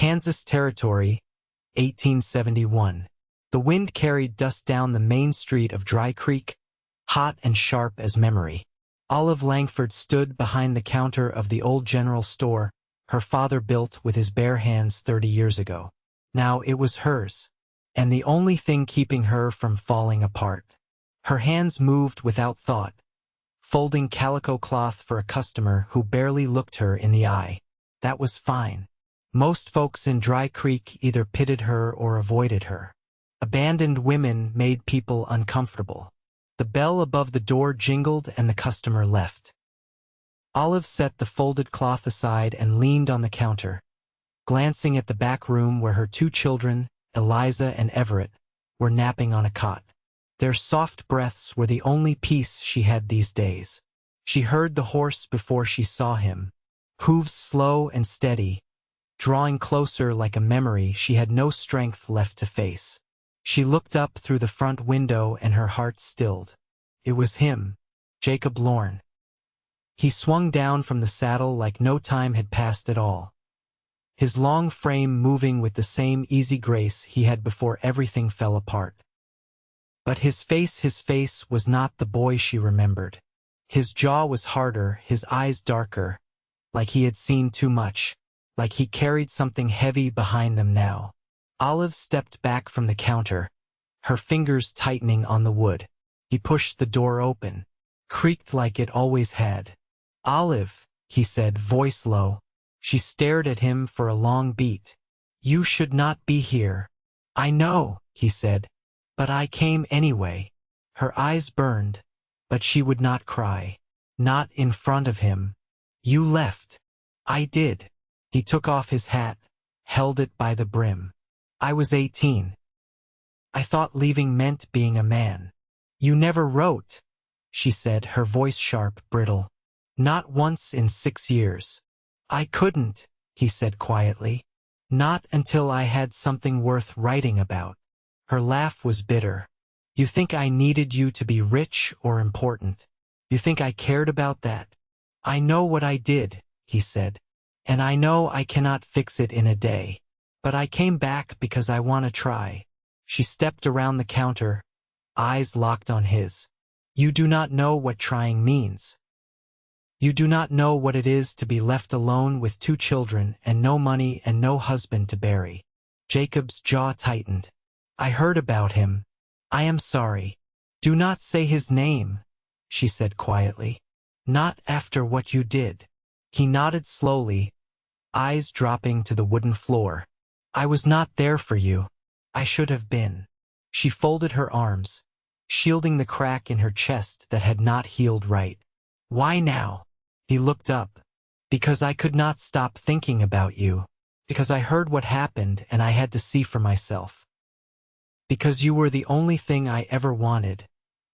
Kansas Territory, 1871. The wind carried dust down the main street of Dry Creek, hot and sharp as memory. Olive Langford stood behind the counter of the old general store her father built with his bare hands 30 years ago. Now it was hers, and the only thing keeping her from falling apart. Her hands moved without thought, folding calico cloth for a customer who barely looked her in the eye. That was fine. Most folks in Dry Creek either pitied her or avoided her. Abandoned women made people uncomfortable. The bell above the door jingled and the customer left. Olive set the folded cloth aside and leaned on the counter, glancing at the back room where her 2 children, Eliza and Everett, were napping on a cot. Their soft breaths were the only peace she had these days. She heard the horse before she saw him, hooves slow and steady, drawing closer like a memory she had no strength left to face. She looked up through the front window and her heart stilled. It was him, Jacob Lorne. He swung down from the saddle like no time had passed at all, his long frame moving with the same easy grace he had before everything fell apart. But his face was not the boy she remembered. His jaw was harder, his eyes darker, like he had seen too much, like he carried something heavy behind them now. Olive stepped back from the counter, her fingers tightening on the wood. He pushed the door open, creaked like it always had. "Olive," he said, voice low. She stared at him for a long beat. "You should not be here." "I know," he said, "but I came anyway." Her eyes burned, but she would not cry. Not in front of him. "You left." "I did." He took off his hat, held it by the brim. "I was 18. I thought leaving meant being a man." "You never wrote," she said, her voice sharp, brittle. "Not once in 6 years." "I couldn't," he said quietly. "Not until I had something worth writing about." Her laugh was bitter. "You think I needed you to be rich or important? You think I cared about that?" "I know what I did," he said, "and I know I cannot fix it in a day. But I came back because I want to try." She stepped around the counter, eyes locked on his. "You do not know what trying means. You do not know what it is to be left alone with 2 children and no money and no husband to bury." Jacob's jaw tightened. "I heard about him. I am sorry." "Do not say his name," she said quietly. "Not after what you did." He nodded slowly, eyes dropping to the wooden floor. "I was not there for you. I should have been." She folded her arms, shielding the crack in her chest that had not healed right. "Why now?" He looked up. "Because I could not stop thinking about you. Because I heard what happened and I had to see for myself. Because you were the only thing I ever wanted,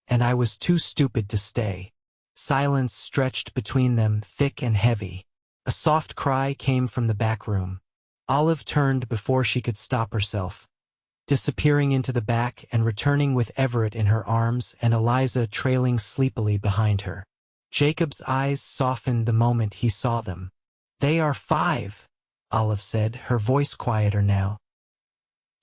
and I was too stupid to stay." Silence stretched between them, thick and heavy. A soft cry came from the back room. Olive turned before she could stop herself, disappearing into the back and returning with Everett in her arms and Eliza trailing sleepily behind her. Jacob's eyes softened the moment he saw them. "They are 5, Olive said, her voice quieter now.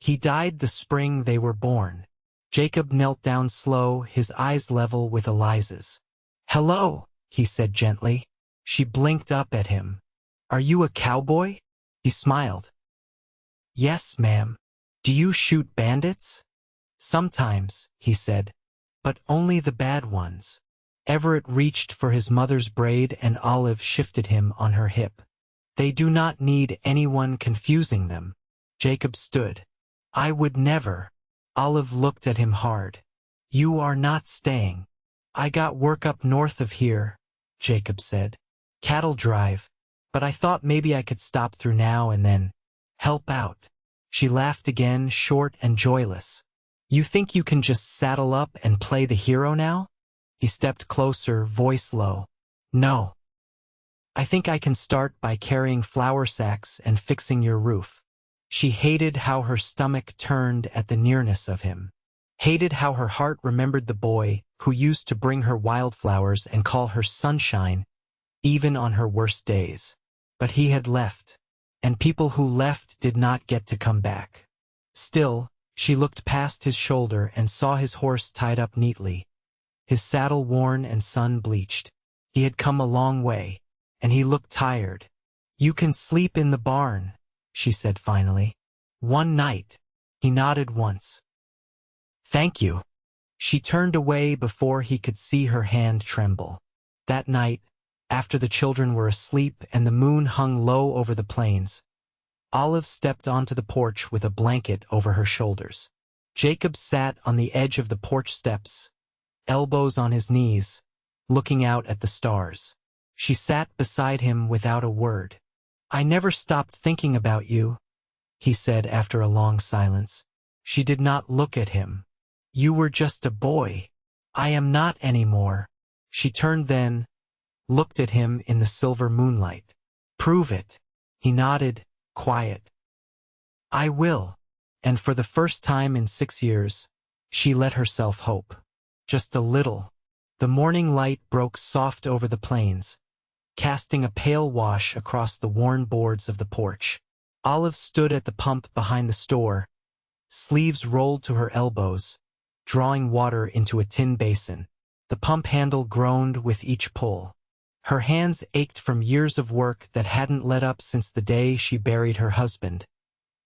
"He died the spring they were born." Jacob knelt down slow, his eyes level with Eliza's. "Hello," he said gently. She blinked up at him. "Are you a cowboy?" He smiled. "Yes, ma'am." "Do you shoot bandits?" "Sometimes," he said, "but only the bad ones." Everett reached for his mother's braid and Olive shifted him on her hip. "They do not need anyone confusing them." Jacob stood. "I would never." Olive looked at him hard. "You are not staying." "I got work up north of here," Jacob said. "Cattle drive. But I thought maybe I could stop through now and then. Help out." She laughed again, short and joyless. "You think you can just saddle up and play the hero now?" He stepped closer, voice low. "No. I think I can start by carrying flour sacks and fixing your roof." She hated how her stomach turned at the nearness of him. Hated how her heart remembered the boy who used to bring her wildflowers and call her sunshine, even on her worst days. But he had left. and people who left did not get to come back. Still, she looked past his shoulder and saw his horse tied up neatly, his saddle worn and sun-bleached. He had come a long way, and he looked tired. "You can sleep in the barn," she said finally. "One night." He nodded once. "Thank you." She turned away before he could see her hand tremble. That night, after the children were asleep and the moon hung low over the plains, Olive stepped onto the porch with a blanket over her shoulders. Jacob sat on the edge of the porch steps, elbows on his knees, looking out at the stars. She sat beside him without a word. "I never stopped thinking about you," he said after a long silence. She did not look at him. "You were just a boy. I am not anymore." She turned then, looked at him in the silver moonlight. "Prove it." He nodded, quiet. "I will." And for the first time in 6 years, she let herself hope. Just a little. The morning light broke soft over the plains, casting a pale wash across the worn boards of the porch. Olive stood at the pump behind the store, sleeves rolled to her elbows, drawing water into a tin basin. The pump handle groaned with each pull. Her hands ached from years of work that hadn't let up since the day she buried her husband.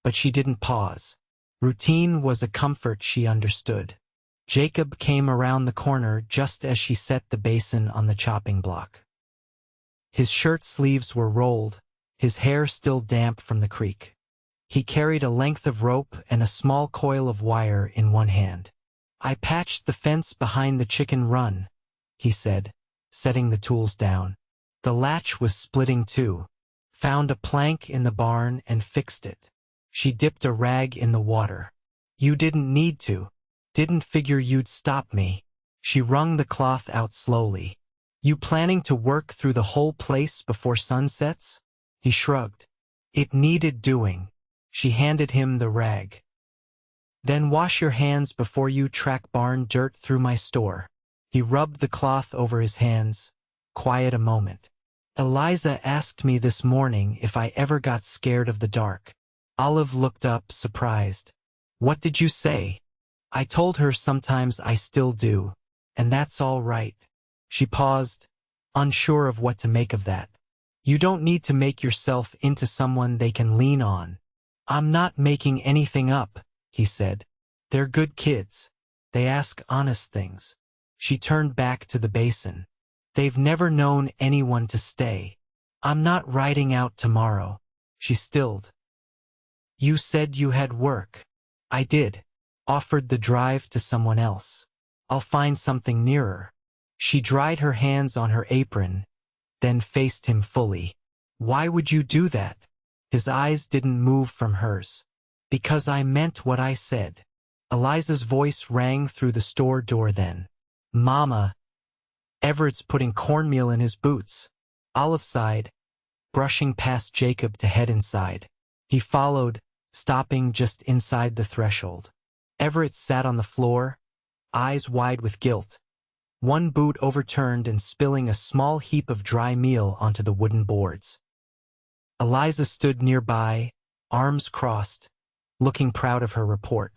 But she didn't pause. Routine was a comfort she understood. Jacob came around the corner just as she set the basin on the chopping block. His shirt sleeves were rolled, his hair still damp from the creek. He carried a length of rope and a small coil of wire in one hand. "I patched the fence behind the chicken run," he said, setting the tools down. "The latch was splitting too. Found a plank in the barn and fixed it." She dipped a rag in the water. "You didn't need to. Didn't figure you'd stop me." She wrung the cloth out slowly. "You planning to work through the whole place before sunsets?" He shrugged. "It needed doing." She handed him the rag. "Then wash your hands before you track barn dirt through my store." He rubbed the cloth over his hands, quiet a moment. "Eliza asked me this morning if I ever got scared of the dark." Olive looked up, surprised. "What did you say?" "I told her sometimes I still do, and that's all right." She paused, unsure of what to make of that. "You don't need to make yourself into someone they can lean on." "I'm not making anything up," he said. "They're good kids. They ask honest things." She turned back to the basin. "They've never known anyone to stay. I'm not riding out tomorrow." She stilled. "You said you had work." "I did. Offered the drive to someone else. I'll find something nearer." She dried her hands on her apron, then faced him fully. "Why would you do that?" His eyes didn't move from hers. "Because I meant what I said." Eliza's voice rang through the store door then. "Mama, Everett's putting cornmeal in his boots." Olive sighed, brushing past Jacob to head inside. He followed, stopping just inside the threshold. Everett sat on the floor, eyes wide with guilt, one boot overturned and spilling a small heap of dry meal onto the wooden boards. Eliza stood nearby, arms crossed, looking proud of her report.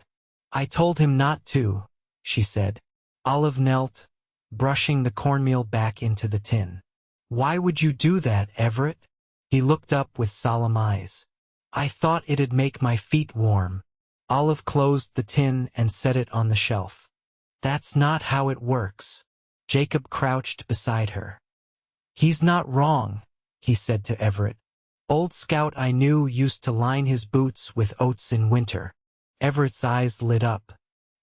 "I told him not to," she said. Olive knelt, brushing the cornmeal back into the tin. "Why would you do that, Everett?" He looked up with solemn eyes. "I thought it'd make my feet warm." Olive closed the tin and set it on the shelf. "That's not how it works." Jacob crouched beside her. "He's not wrong," he said to Everett. "Old Scout I knew used to line his boots with oats in winter." Everett's eyes lit up.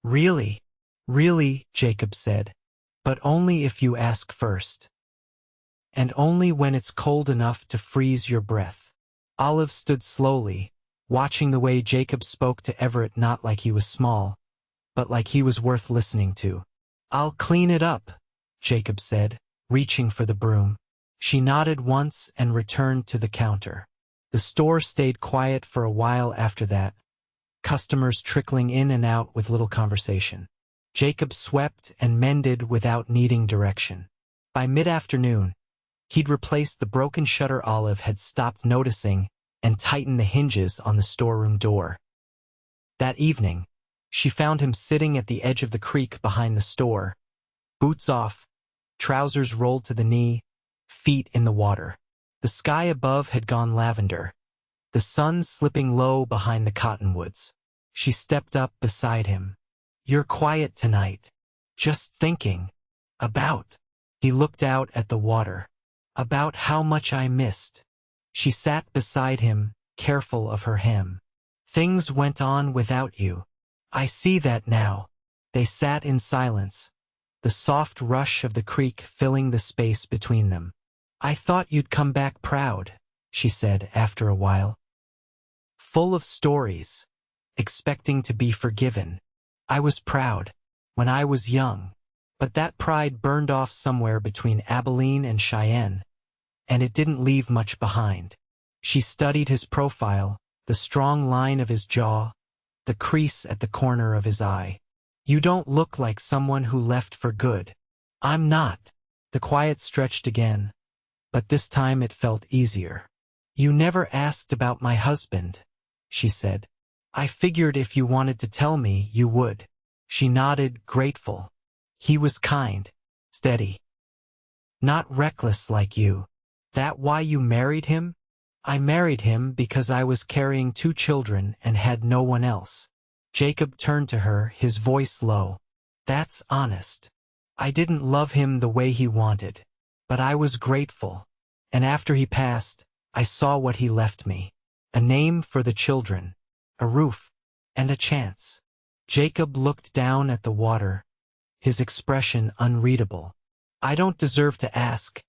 "Really?" "Really," Jacob said. "But only if you ask first. And only when it's cold enough to freeze your breath." Olive stood slowly, watching the way Jacob spoke to Everett not like he was small, but like he was worth listening to. "I'll clean it up," Jacob said, reaching for the broom. She nodded once and returned to the counter. The store stayed quiet for a while after that, customers trickling in and out with little conversation. Jacob swept and mended without needing direction. By mid-afternoon, he'd replaced the broken shutter Olive had stopped noticing and tighten the hinges on the storeroom door. That evening, she found him sitting at the edge of the creek behind the store, boots off, trousers rolled to the knee, feet in the water. The sky above had gone lavender, the sun slipping low behind the cottonwoods. She stepped up beside him. "You're quiet tonight. Just thinking. About." He looked out at the water. "About how much I missed." She sat beside him, careful of her hem. "Things went on without you. I see that now." They sat in silence, the soft rush of the creek filling the space between them. "I thought you'd come back proud," she said after a while. "Full of stories, expecting to be forgiven. I was proud, when I was young, but that pride burned off somewhere between Abilene and Cheyenne, and it didn't leave much behind." She studied his profile, the strong line of his jaw, the crease at the corner of his eye. "You don't look like someone who left for good." "I'm not." The quiet stretched again, but this time it felt easier. "You never asked about my husband," she said. "I figured if you wanted to tell me, you would." She nodded, grateful. "He was kind, steady. Not reckless like you." "That why you married him?" "I married him because I was carrying 2 children and had no one else." Jacob turned to her, his voice low. "That's honest. I didn't love him the way he wanted, but I was grateful. And after he passed, I saw what he left me. A name for the children, a roof, and a chance." Jacob looked down at the water, his expression unreadable. "I don't deserve to ask,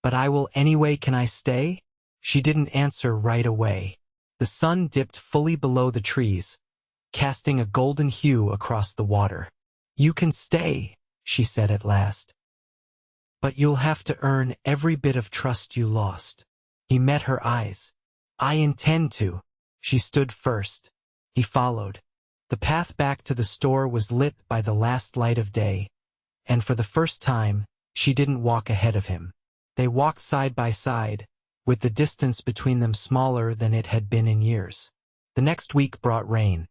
but I will anyway. Can I stay?" She didn't answer right away. The sun dipped fully below the trees, casting a golden hue across the water. "You can stay," she said at last. "But you'll have to earn every bit of trust you lost." He met her eyes. "I intend to." She stood first. He followed. The path back to the store was lit by the last light of day, and for the first time, she didn't walk ahead of him. They walked side by side, with the distance between them smaller than it had been in years. The next week brought rain,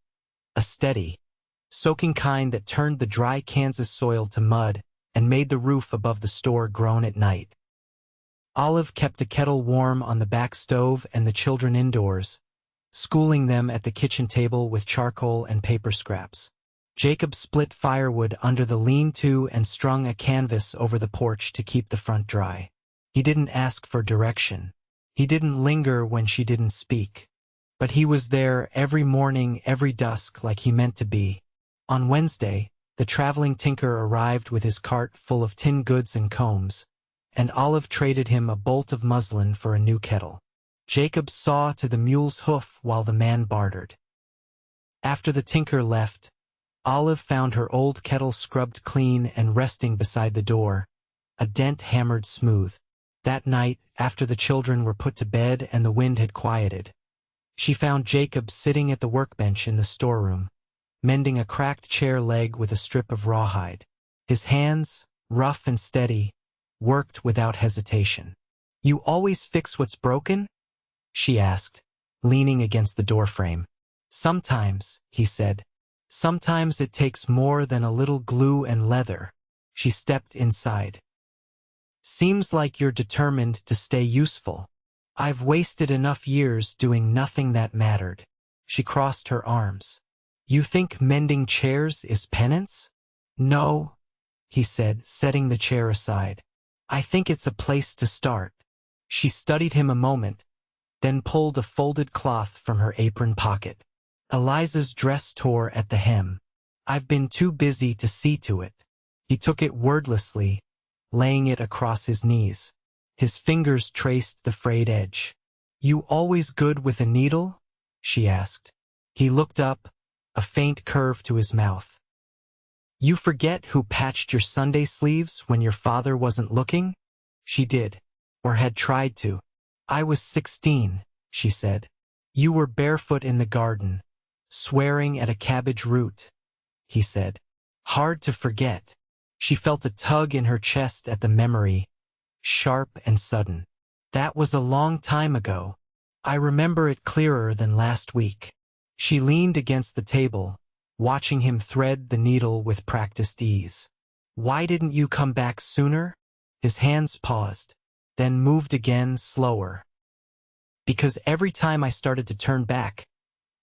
a steady, soaking kind that turned the dry Kansas soil to mud and made the roof above the store groan at night. Olive kept a kettle warm on the back stove and the children indoors, schooling them at the kitchen table with charcoal and paper scraps. Jacob split firewood under the lean-to and strung a canvas over the porch to keep the front dry. He didn't ask for direction. He didn't linger when she didn't speak. But he was there every morning, every dusk, like he meant to be. On Wednesday, the traveling tinker arrived with his cart full of tin goods and combs, and Olive traded him a bolt of muslin for a new kettle. Jacob saw to the mule's hoof while the man bartered. After the tinker left, Olive found her old kettle scrubbed clean and resting beside the door, a dent hammered smooth. That night, after the children were put to bed and the wind had quieted, she found Jacob sitting at the workbench in the storeroom, mending a cracked chair leg with a strip of rawhide. His hands, rough and steady, worked without hesitation. "You always fix what's broken?" she asked, leaning against the doorframe. "Sometimes," he said. "Sometimes it takes more than a little glue and leather." She stepped inside. "Seems like you're determined to stay useful." "I've wasted enough years doing nothing that mattered." She crossed her arms. "You think mending chairs is penance?" "No," he said, setting the chair aside. "I think it's a place to start." She studied him a moment, then pulled a folded cloth from her apron pocket. "Eliza's dress tore at the hem. I've been too busy to see to it." He took it wordlessly, laying it across his knees. His fingers traced the frayed edge. "You always good with a needle?" she asked. He looked up, a faint curve to his mouth. "You forget who patched your Sunday sleeves when your father wasn't looking?" She did, or had tried to. "I was 16, she said. "You were barefoot in the garden, swearing at a cabbage root," he said. "Hard to forget." She felt a tug in her chest at the memory, sharp and sudden. "That was a long time ago." I remember it clearer than last week. She leaned against the table, watching him thread the needle with practiced ease. Why didn't you come back sooner? His hands paused, then moved again, slower. Because every time I started to turn back,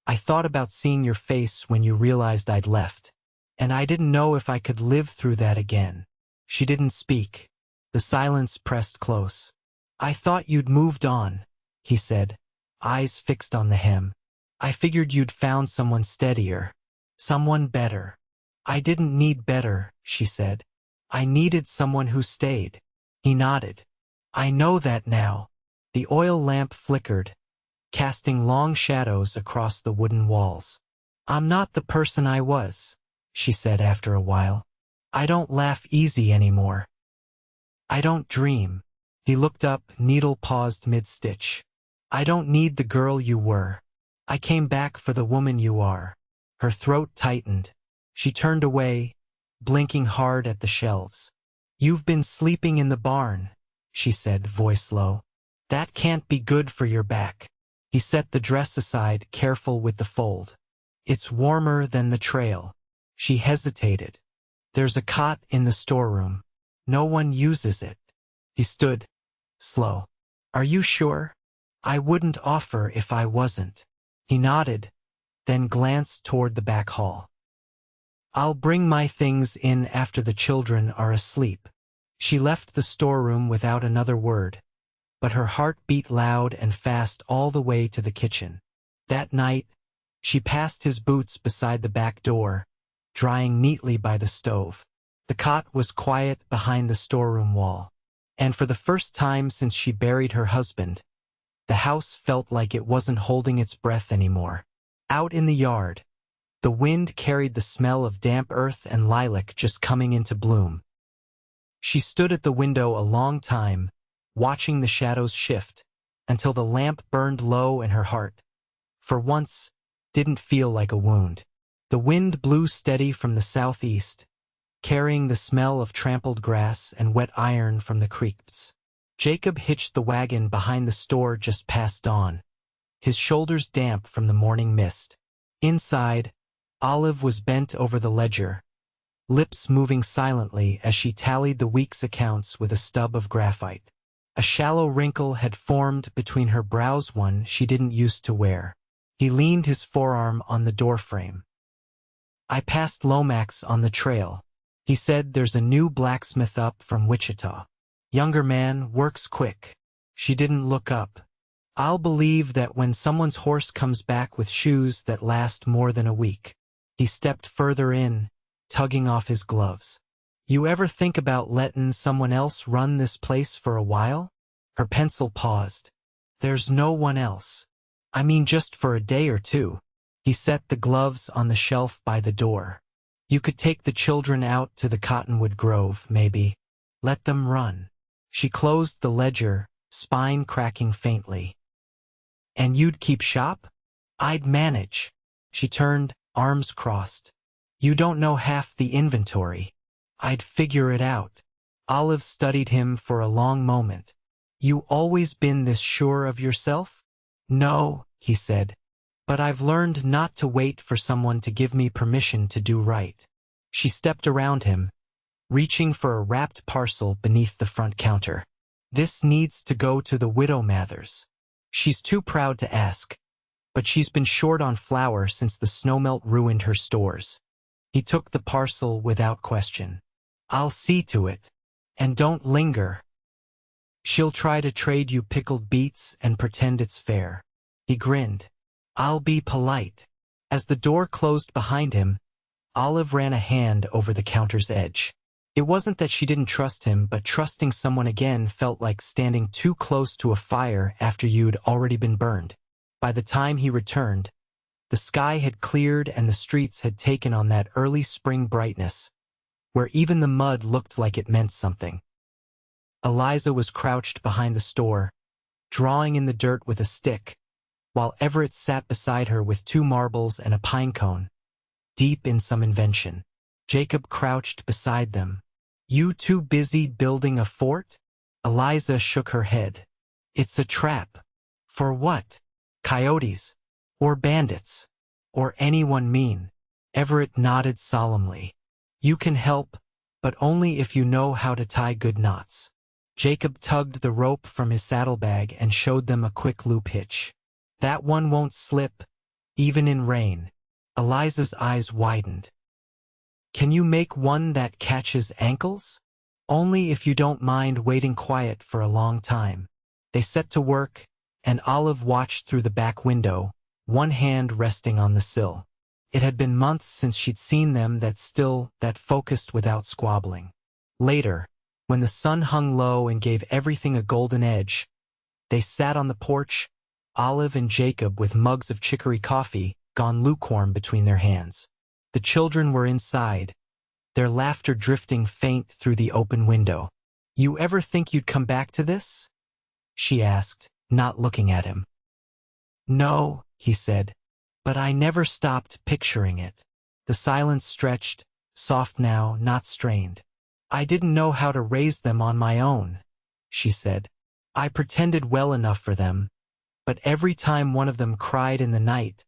I thought about seeing your face when you realized I'd left. And I didn't know if I could live through that again. She didn't speak. The silence pressed close. I thought you'd moved on, he said, eyes fixed on the hem. I figured you'd found someone steadier, someone better. I didn't need better, she said. I needed someone who stayed. He nodded. I know that now. The oil lamp flickered, casting long shadows across the wooden walls. I'm not the person I was, she said after a while. I don't laugh easy anymore. I don't dream. He looked up, needle paused mid-stitch. I don't need the girl you were. I came back for the woman you are. Her throat tightened. She turned away, blinking hard at the shelves. You've been sleeping in the barn, she said, voice low. That can't be good for your back. He set the dress aside, careful with the fold. It's warmer than the trail. She hesitated. There's a cot in the storeroom. No one uses it. He stood, slow. Are you sure? I wouldn't offer if I wasn't. He nodded, then glanced toward the back hall. I'll bring my things in after the children are asleep. She left the storeroom without another word, but her heart beat loud and fast all the way to the kitchen. That night, she passed his boots beside the back door, drying neatly by the stove. The cot was quiet behind the storeroom wall, and for the first time since she buried her husband, the house felt like it wasn't holding its breath anymore. Out in the yard, the wind carried the smell of damp earth and lilac just coming into bloom. She stood at the window a long time, watching the shadows shift, until the lamp burned low in her heart. For once, didn't feel like a wound. The wind blew steady from the southeast, carrying the smell of trampled grass and wet iron from the creeks. Jacob hitched the wagon behind the store just past dawn, his shoulders damp from the morning mist. Inside, Olive was bent over the ledger, lips moving silently as she tallied the week's accounts with a stub of graphite. A shallow wrinkle had formed between her brows, one she didn't used to wear. He leaned his forearm on the doorframe. I passed Lomax on the trail. He said there's a new blacksmith up from Wichita. Younger man, works quick. She didn't look up. I'll believe that when someone's horse comes back with shoes that last more than a week. He stepped further in, tugging off his gloves. You ever think about letting someone else run this place for a while? Her pencil paused. There's no one else. I mean, just for a day or two. He set the gloves on the shelf by the door. You could take the children out to the cottonwood grove, maybe. Let them run. She closed the ledger, spine cracking faintly. And you'd keep shop? I'd manage. She turned, arms crossed. You don't know half the inventory. I'd figure it out. Olive studied him for a long moment. You always been this sure of yourself? No, he said. But I've learned not to wait for someone to give me permission to do right. She stepped around him, reaching for a wrapped parcel beneath the front counter. This needs to go to the widow Mathers. She's too proud to ask, but she's been short on flour since the snowmelt ruined her stores. He took the parcel without question. I'll see to it. And don't linger. She'll try to trade you pickled beets and pretend it's fair. He grinned. I'll be polite. As the door closed behind him, Olive ran a hand over the counter's edge. It wasn't that she didn't trust him, but trusting someone again felt like standing too close to a fire after you'd already been burned. By the time he returned, the sky had cleared and the streets had taken on that early spring brightness, where even the mud looked like it meant something. Eliza was crouched behind the store, drawing in the dirt with a stick, while Everett sat beside her with 2 marbles and a pine cone, deep in some invention. Jacob crouched beside them. You too busy building a fort? Eliza shook her head. It's a trap. For what? Coyotes. Or bandits. Or anyone mean. Everett nodded solemnly. You can help, but only if you know how to tie good knots. Jacob tugged the rope from his saddlebag and showed them a quick loop hitch. That one won't slip, even in rain. Eliza's eyes widened. Can you make one that catches ankles? Only if you don't mind waiting quiet for a long time. They set to work, and Olive watched through the back window, one hand resting on the sill. It had been months since she'd seen them that focused without squabbling. Later, when the sun hung low and gave everything a golden edge, they sat on the porch, Olive and Jacob with mugs of chicory coffee, gone lukewarm between their hands. The children were inside, their laughter drifting faint through the open window. You ever think you'd come back to this? She asked, not looking at him. No, he said, but I never stopped picturing it. The silence stretched, soft now, not strained. I didn't know how to raise them on my own, she said. I pretended well enough for them, but every time one of them cried in the night,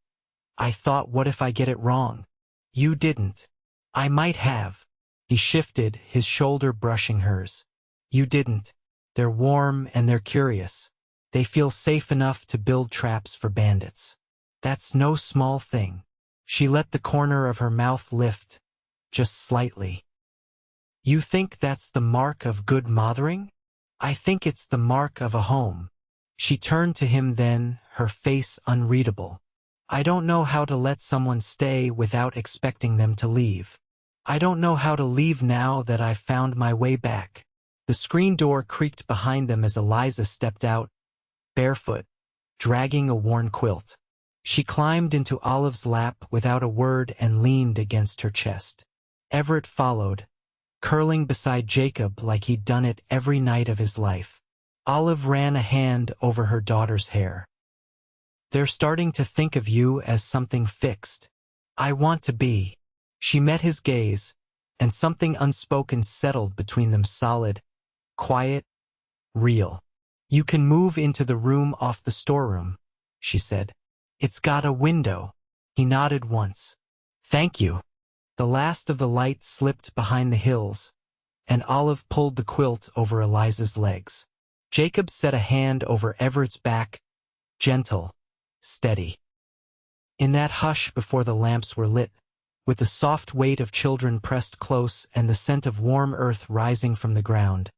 I thought, what if I get it wrong? You didn't. I might have. He shifted, his shoulder brushing hers. You didn't. They're warm and they're curious. They feel safe enough to build traps for bandits. That's no small thing. She let the corner of her mouth lift, just slightly. You think that's the mark of good mothering? I think it's the mark of a home. She turned to him then, her face unreadable. I don't know how to let someone stay without expecting them to leave. I don't know how to leave now that I've found my way back. The screen door creaked behind them as Eliza stepped out, barefoot, dragging a worn quilt. She climbed into Olive's lap without a word and leaned against her chest. Everett followed, curling beside Jacob like he'd done it every night of his life. Olive ran a hand over her daughter's hair. They're starting to think of you as something fixed. I want to be. She met his gaze, and something unspoken settled between them, solid, quiet, real. You can move into the room off the storeroom, she said. It's got a window. He nodded once. Thank you. The last of the light slipped behind the hills, and Olive pulled the quilt over Eliza's legs. Jacob set a hand over Everett's back, gentle, steady. In that hush before the lamps were lit, with the soft weight of children pressed close and the scent of warm earth rising from the ground,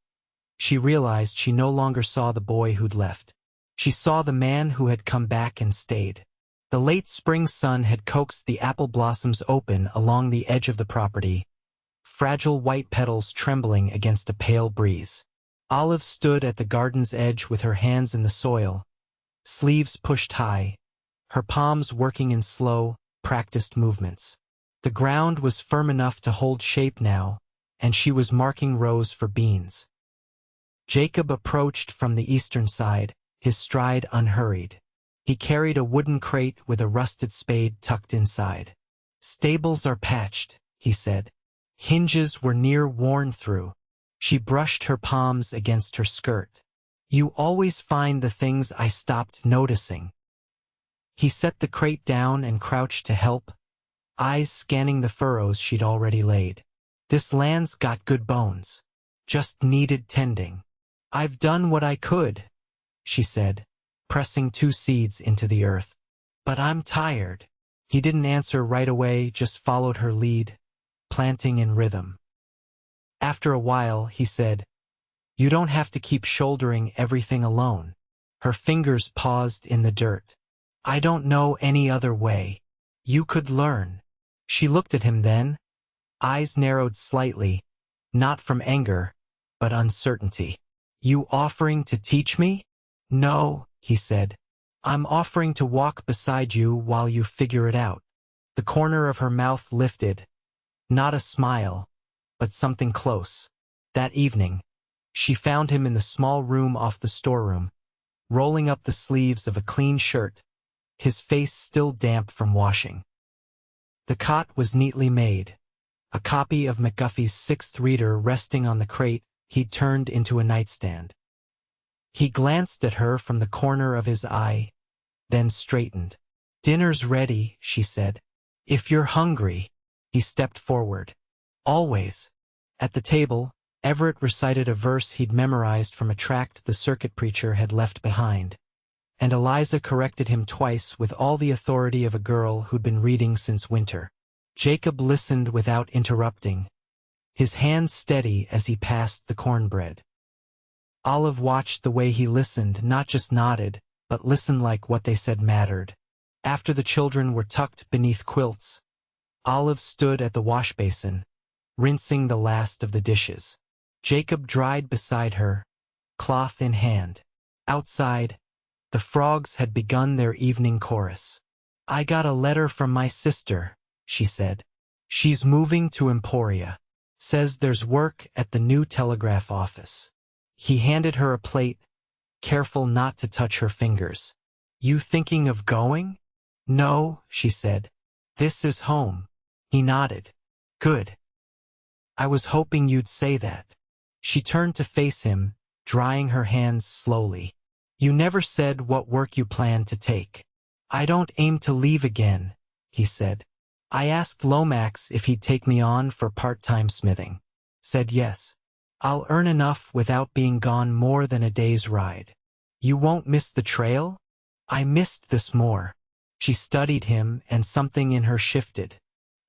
she realized she no longer saw the boy who'd left. She saw the man who had come back and stayed. The late spring sun had coaxed the apple blossoms open along the edge of the property, fragile white petals trembling against a pale breeze. Olive stood at the garden's edge with her hands in the soil, sleeves pushed high, her palms working in slow, practiced movements. The ground was firm enough to hold shape now, and she was marking rows for beans. Jacob approached from the eastern side, his stride unhurried. He carried a wooden crate with a rusted spade tucked inside. Stables are patched, he said. Hinges were near worn through. She brushed her palms against her skirt. You always find the things I stopped noticing. He set the crate down and crouched to help, eyes scanning the furrows she'd already laid. This land's got good bones. Just needed tending. I've done what I could, she said, pressing 2 seeds into the earth. But I'm tired. He didn't answer right away, just followed her lead, planting in rhythm. After a while, he said, You don't have to keep shouldering everything alone. Her fingers paused in the dirt. I don't know any other way. You could learn. She looked at him then, eyes narrowed slightly, not from anger, but uncertainty. You offering to teach me? No, he said. I'm offering to walk beside you while you figure it out. The corner of her mouth lifted, not a smile, but something close. That evening, she found him in the small room off the storeroom, rolling up the sleeves of a clean shirt, his face still damp from washing. The cot was neatly made, a copy of McGuffey's 6th Reader resting on the crate he'd turned into a nightstand. He glanced at her from the corner of his eye, then straightened. "Dinner's ready," she said. "If you're hungry." He stepped forward. "Always." At the table, Everett recited a verse he'd memorized from a tract the circuit preacher had left behind. And Eliza corrected him twice with all the authority of a girl who'd been reading since winter. Jacob listened without interrupting, his hands steady as he passed the cornbread. Olive watched the way he listened, not just nodded, but listened like what they said mattered. After the children were tucked beneath quilts, Olive stood at the wash basin, rinsing the last of the dishes. Jacob dried beside her, cloth in hand. Outside, the frogs had begun their evening chorus. "I got a letter from my sister," she said. "She's moving to Emporia. Says there's work at the new telegraph office." He handed her a plate, careful not to touch her fingers. "You thinking of going?" "No," she said. "This is home." He nodded. "Good. I was hoping you'd say that." She turned to face him, drying her hands slowly. "You never said what work you planned to take." "I don't aim to leave again," he said. "I asked Lomax if he'd take me on for part-time smithing. Said yes. I'll earn enough without being gone more than a day's ride." "You won't miss the trail?" "I missed this more." She studied him, and something in her shifted.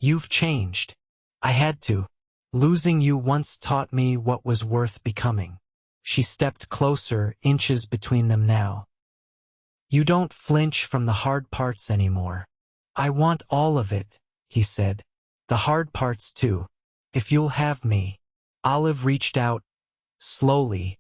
"You've changed." "I had to. Losing you once taught me what was worth becoming." She stepped closer, inches between them now. "You don't flinch from the hard parts anymore." "I want all of it," he said. "The hard parts too. If you'll have me." Olive reached out, slowly,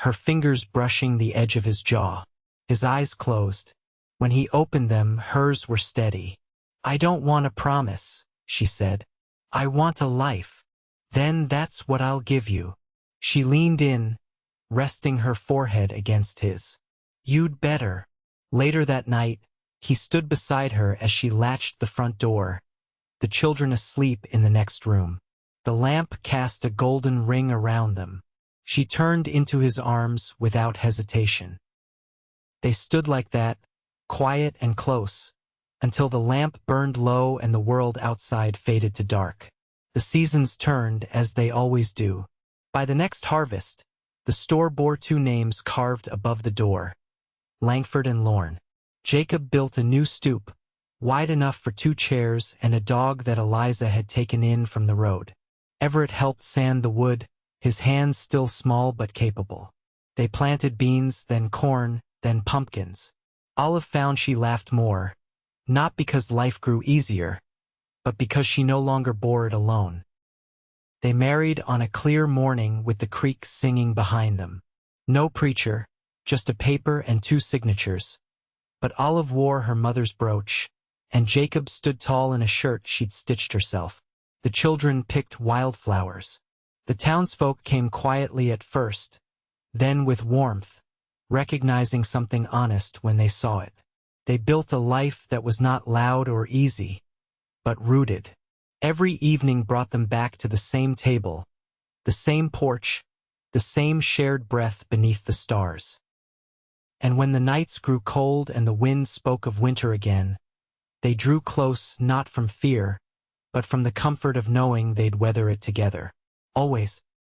her fingers brushing the edge of his jaw. His eyes closed. When he opened them, hers were steady. "I don't want a promise," she said. "I want a life. Then that's what I'll give you." She leaned in, resting her forehead against his. "You'd better." Later that night, he stood beside her as she latched the front door, the children asleep in the next room. The lamp cast a golden ring around them. She turned into his arms without hesitation. They stood like that, quiet and close, until the lamp burned low and the world outside faded to dark. The seasons turned, as they always do. By the next harvest, the store bore two names carved above the door: Langford and Lorne. Jacob built a new stoop, wide enough for 2 chairs and a dog that Eliza had taken in from the road. Everett helped sand the wood, his hands still small but capable. They planted beans, then corn, then pumpkins. Olive found she laughed more, not because life grew easier, but because she no longer bore it alone. They married on a clear morning with the creek singing behind them. No preacher, just a paper and 2 signatures. But Olive wore her mother's brooch, and Jacob stood tall in a shirt she'd stitched herself. The children picked wildflowers. The townsfolk came quietly at first, then with warmth, recognizing something honest when they saw it. They built a life that was not loud or easy, but rooted. Every evening brought them back to the same table, the same porch, the same shared breath beneath the stars. And when the nights grew cold and the wind spoke of winter again, they drew close not from fear, but from the comfort of knowing they'd weather it together. Always.